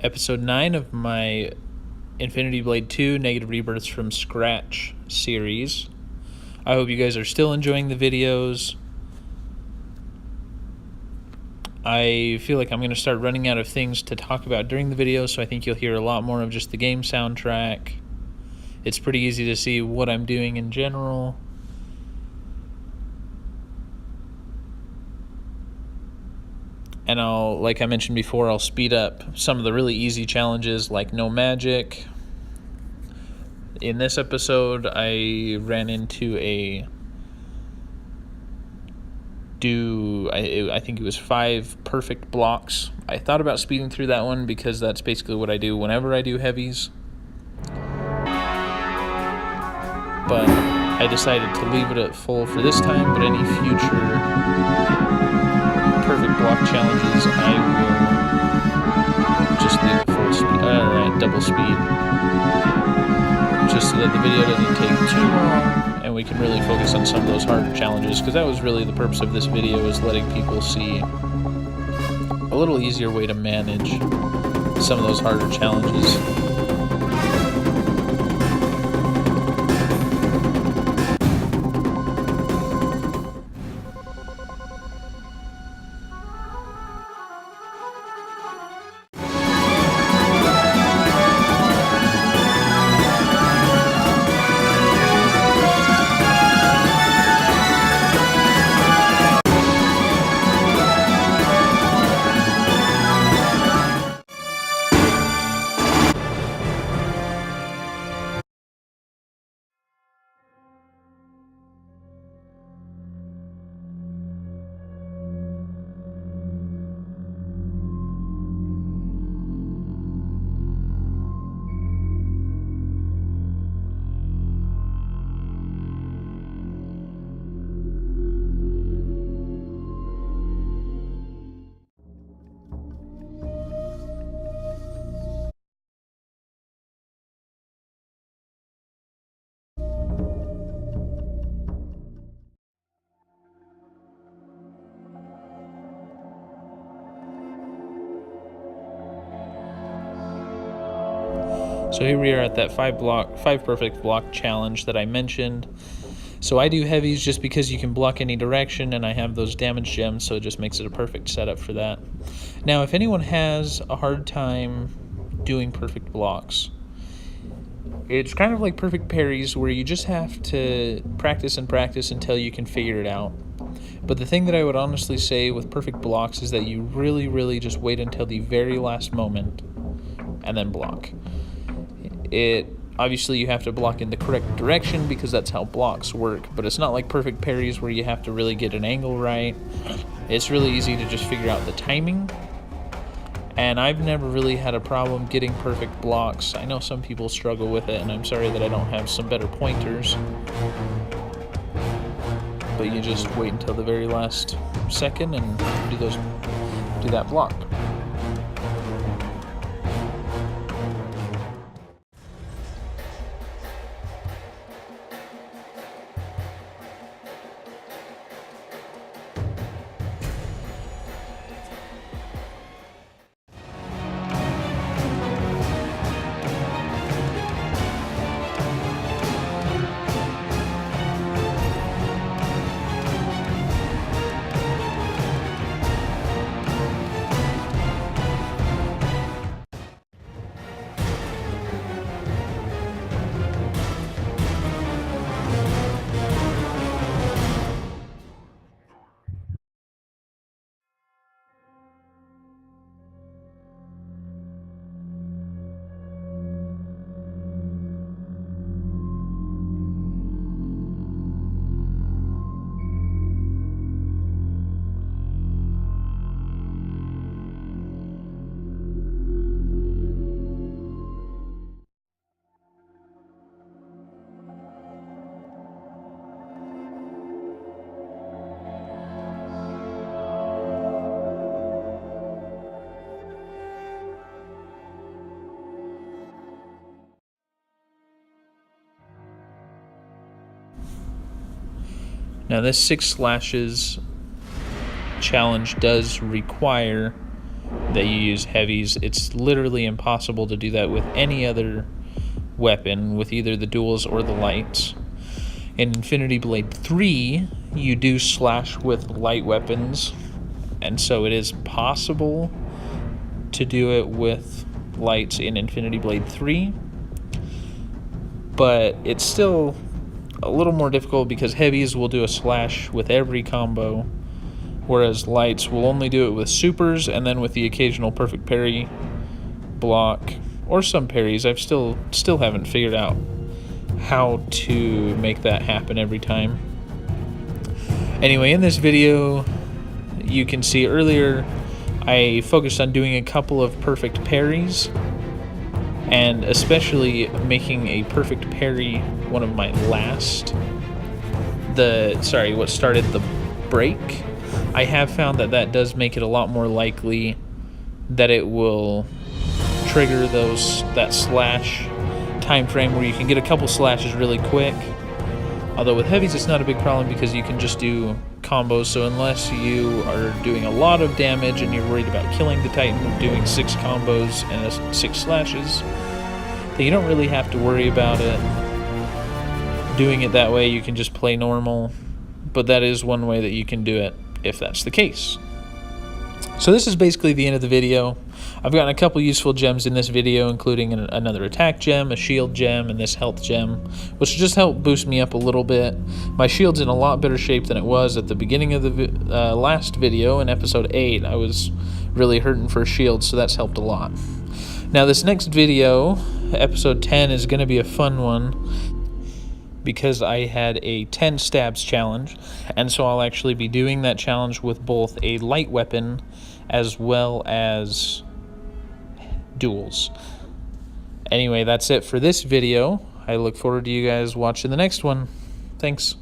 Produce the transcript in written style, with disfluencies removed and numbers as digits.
episode 9 of my Infinity Blade 2 Negative Rebirths from Scratch series. I hope you guys are still enjoying the videos. I feel like I'm going to start running out of things to talk about during the video, so I think you'll hear a lot more of just the game soundtrack. It's pretty easy to see what I'm doing in general. And like I mentioned before, I'll speed up some of the really easy challenges like no magic. In this episode, I ran into I think it was 5 perfect blocks. I thought about speeding through that one because that's basically what I do whenever I do heavies. But I decided to leave it at full for this time, but any future perfect block challenges, I will just leave it full speed, at double speed, just so that the video doesn't take too long and we can really focus on some of those harder challenges, because that was really the purpose of this video, is letting people see a little easier way to manage some of those harder challenges. So here we are at that 5 perfect block challenge that I mentioned. So I do heavies just because you can block any direction, and I have those damage gems, so it just makes it a perfect setup for that. Now, if anyone has a hard time doing perfect blocks, it's kind of like perfect parries, where you just have to practice and practice until you can figure it out. But the thing that I would honestly say with perfect blocks is that you really just wait until the very last moment and then block. Obviously you have to block in the correct direction because that's how blocks work, but it's not like perfect parries where you have to really get an angle right. It's really easy to just figure out the timing, and I've never really had a problem getting perfect blocks. I know some people struggle with it, and I'm sorry that I don't have some better pointers, but you just wait until the very last second and do that block. Now this 6 slashes challenge does require that you use heavies. It's literally impossible to do that with any other weapon, with either the duals or the lights. In Infinity Blade 3, you do slash with light weapons, and so it is possible to do it with lights in Infinity Blade 3, but it's still a little more difficult because heavies will do a slash with every combo, whereas lights will only do it with supers and then with the occasional perfect parry block or some parries. I've still haven't figured out how to make that happen every time. Anyway, in this video, you can see earlier I focused on doing a couple of perfect parries, and especially making a perfect parry one of my last, what started the break. I have found that does make it a lot more likely that it will trigger that slash time frame where you can get a couple slashes really quick. Although with heavies it's not a big problem because you can just do combos, so unless you are doing a lot of damage and you're worried about killing the Titan or doing 6 combos and 6 slashes, then you don't really have to worry about it. Doing it that way, you can just play normal, but that is one way that you can do it if that's the case. So this is basically the end of the video. I've gotten a couple useful gems in this video, including another attack gem, a shield gem, and this health gem, which just helped boost me up a little bit. My shield's in a lot better shape than it was at the beginning of the last video in episode 8. I was really hurting for a shield, so that's helped a lot. Now this next video, episode 10, is going to be a fun one because I had a 10 stabs challenge, and so I'll actually be doing that challenge with both a light weapon as well as duels. Anyway, that's it for this video. I look forward to you guys watching the next one. Thanks.